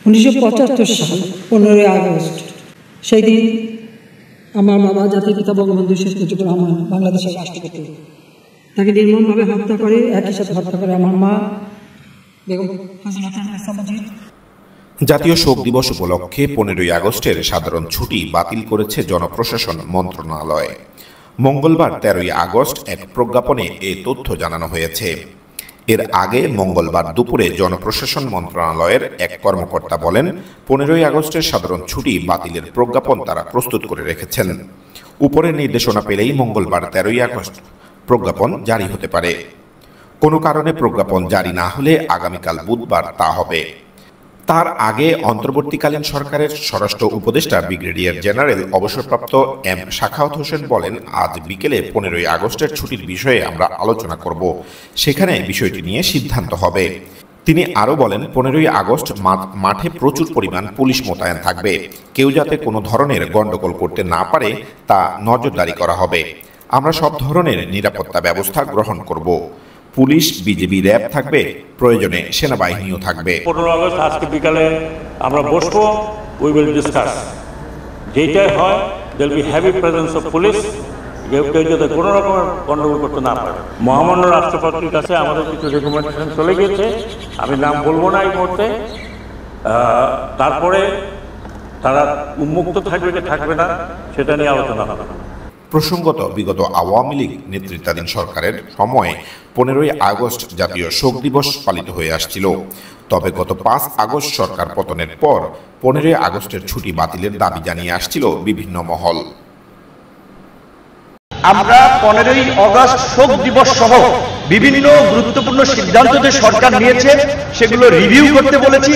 1975 সাল 15ই আগস্ট, সেই দিন আমার বাবা জাতির পিতা বঙ্গবন্ধু শেখ মুজিবুর রহমান বাংলাদেশের রাষ্ট্রপতি, তাকে নির্মমভাবে হত্যা করে, একই সাথে হত্যা করে আমার মা বেগম হাসিনা মুজিব। জাতীয় শোক দিবস উপলক্ষে 15ই আগস্টের সাধারণ ছুটি বাতিল করেছে জনপ্রশাসন মন্ত্রণালয়। মঙ্গলবার 13ই আগস্ট এক প্রজ্ঞাপনে এ তথ্য জানানো হয়েছে। এর আগে মঙ্গলবার দুপুরে জনপ্রশাসন মন্ত্রণালয়ের এক কর্মকর্তা বলেন, 15ই আগস্টের সাধারণ ছুটি বাতিলের প্রজ্ঞাপন তারা প্রস্তুত করে রেখেছেন। উপরের নির্দেশনা পেলেই মঙ্গলবার 13ই আগস্ট প্রজ্ঞাপন জারি হতে পারে। কোনো কারণে প্রজ্ঞাপন জারি না হলে আগামীকাল বুধবার তা হবে। তার আগে অন্তর্বর্তীকালীন সরকারের স্বরাষ্ট্র উপদেষ্টা ব্রিগেডিয়ার জেনারেল অবসরপ্রাপ্ত এম সাখাওয়াত হোসেন বলেন, আজ বিকেলে 15ই আগস্টের ছুটির বিষয়ে আমরা আলোচনা করব, সেখানে বিষয়টি নিয়ে সিদ্ধান্ত হবে। তিনি আরও বলেন, 15ই আগস্ট মাঠে প্রচুর পরিমাণ পুলিশ মোতায়েন থাকবে। কেউ যাতে কোনো ধরনের গণ্ডগোল করতে না পারে তা নজরদারি করা হবে। আমরা সব ধরনের নিরাপত্তা ব্যবস্থা গ্রহণ করব। পুলিশ, বিজিবি, র্যাব থাকবে, প্রয়োজনে সেনাবাহিনীও থাকবে। 15 আগস্ট আজকে বিকালে আমরা বসবো, উই উইল ডিসকাস। যেটাই হয় there will be heavy presence of police, কেউ যাতে কোনো রকমের গণ্ডগোল করতে না পারে। মহামান্য রাষ্ট্রপতির কাছে আমাদের কিছু রেকমেন্ডেশন চলে গিয়েছে, আমি নাম বলবো না এই মুহূর্তে। তারপরে তারা উন্মুক্ত থাকবে কি থাকবে না সেটা নিয়ে আলোচনা হবে। প্রসঙ্গত, বিগত আওয়ামী লীগ নেতৃত্বাধীন সরকারের সময় 15ই আগস্ট জাতীয় শোক দিবস পালিত হয়ে আসছিল। তবে গত 5 আগস্ট সরকার পতনের পর 15ই আগস্টের ছুটি বাতিলের দাবি জানিয়ে আসছিল বিভিন্ন মহল। আমরা 15ই আগস্ট শোক দিবস সহ বিভিন্ন গুরুত্বপূর্ণ সিদ্ধান্ত যে সরকার নিয়েছে সেগুলো রিভিউ করতে বলেছি।